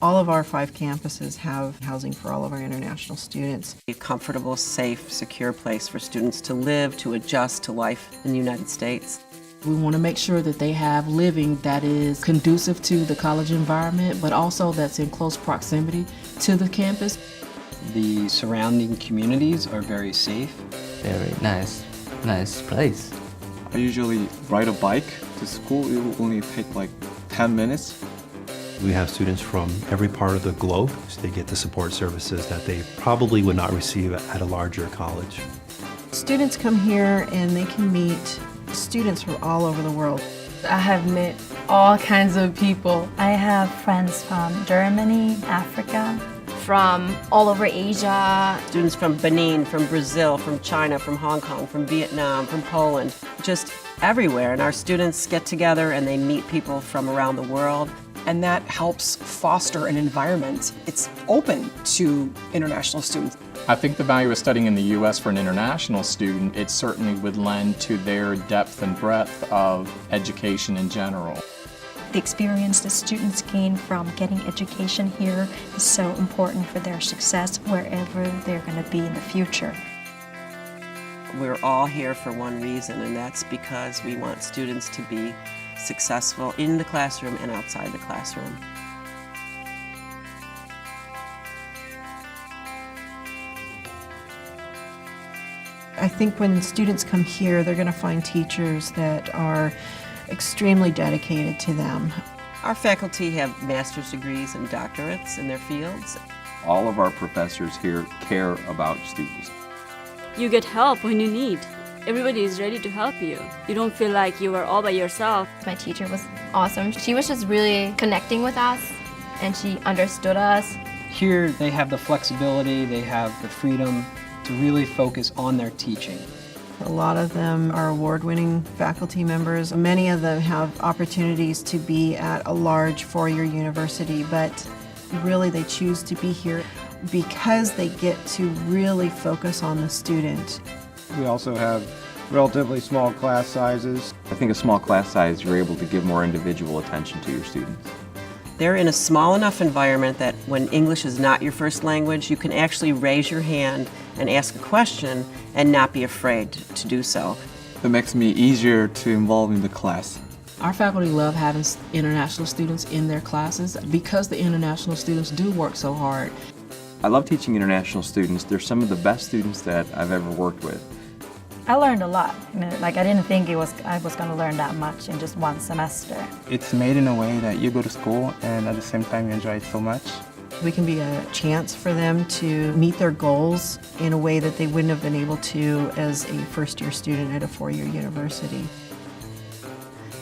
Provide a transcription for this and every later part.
All of our 5 campuses have housing for all of our international students. A comfortable, safe, secure place for students to live, to adjust to life in the United States. We want to make sure that they have living that is conducive to the college environment, but also that's in close proximity to the campus. The surrounding communities are very safe. Very nice place. I usually ride a bike to school. It will only take like 10 minutes. We have students from every part of the globe, so they get the support services that they probably would not receive at a larger college. Students come here and they can meet students from all over the world. I have met all kinds of people. I have friends from Germany, Africa, from all over Asia. Students from Benin, from Brazil, from China, from Hong Kong, from Vietnam, from Poland, just everywhere. And our students get together and they meet people from around the world. And that helps foster an environment. It's open to international students. I think the value of studying in the U.S. for an international student, it certainly would lend to their depth and breadth of education in general. The experience that students gain from getting education here is so important for their success wherever they're going to be in the future. We're all here for one reason, and that's because we want students to be successful in the classroom and outside the classroom. I think when students come here, they're going to find teachers that are extremely dedicated to them. Our faculty have master's degrees and doctorates in their fields. All of our professors here care about students. You get help when you need. Everybody is ready to help you. You don't feel like you are all by yourself. My teacher was awesome. She was just really connecting with us, and she understood us. Here they have the flexibility, they have the freedom to really focus on their teaching. A lot of them are award-winning faculty members. Many of them have opportunities to be at a large four-year university, but really they choose to be here because they get to really focus on the student. We also have relatively small class sizes. I think a small class size, you're able to give more individual attention to your students. They're in a small enough environment that when English is not your first language, you can actually raise your hand and ask a question and not be afraid to do so. It makes me easier to involve in the class. Our faculty love having international students in their classes because the international students do work so hard. I love teaching international students. They're some of the best students that I've ever worked with. I learned a lot. I didn't think I was going to learn that much in just one semester. It's made in a way that you go to school and at the same time you enjoy it so much. We can be a chance for them to meet their goals in a way that they wouldn't have been able to as a first-year student at a four-year university.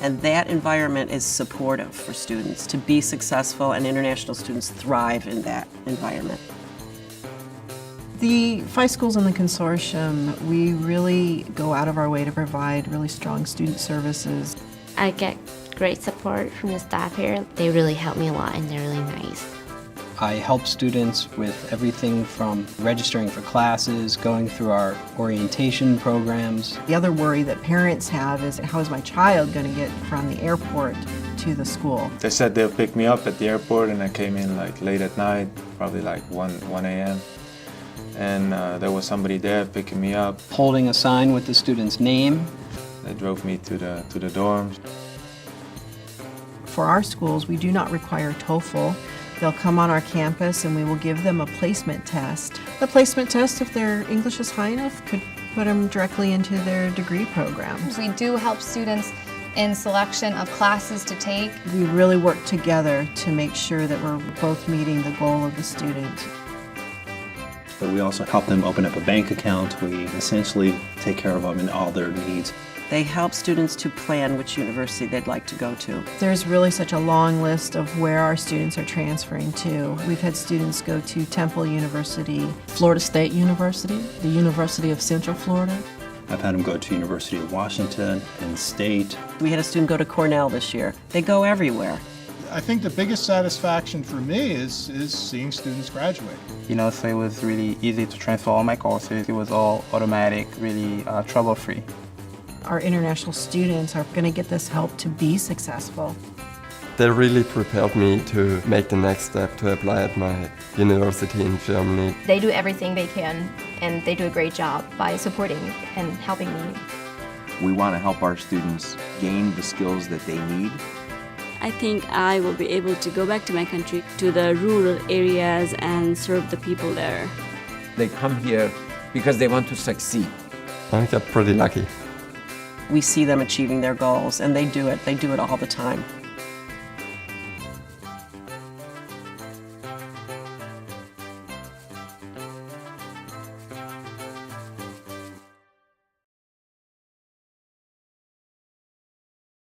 And that environment is supportive for students to be successful, and international students thrive in that environment. The 5 schools in the consortium, we really go out of our way to provide really strong student services. I get great support from the staff here. They really help me a lot and they're really nice. I help students with everything from registering for classes, going through our orientation programs. The other worry that parents have is, how is my child going to get from the airport to the school? They said they'll pick me up at the airport and I came in like late at night, probably like 1 a.m. And there was somebody there picking me up. Holding a sign with the student's name. They drove me to the dorms. For our schools, we do not require TOEFL. They'll come on our campus and we will give them a placement test. The placement test, if their English is high enough, could put them directly into their degree programs. We do help students in selection of classes to take. We really work together to make sure that we're both meeting the goal of the student. But we also help them open up a bank account. We essentially take care of them in all their needs. They help students to plan which university they'd like to go to. There's really such a long list of where our students are transferring to. We've had students go to Temple University, Florida State University, the University of Central Florida. I've had them go to University of Washington and State. We had a student go to Cornell this year. They go everywhere. I think the biggest satisfaction for me is seeing students graduate. You know, so it was really easy to transfer all my courses. It was all automatic, really trouble-free. Our international students are going to get this help to be successful. They really prepared me to make the next step to apply at my university in Germany. They do everything they can, and they do a great job by supporting and helping me. We want to help our students gain the skills that they need. I think I will be able to go back to my country, to the rural areas, and serve the people there. They come here because they want to succeed. I got pretty lucky. We see them achieving their goals, and they do it all the time.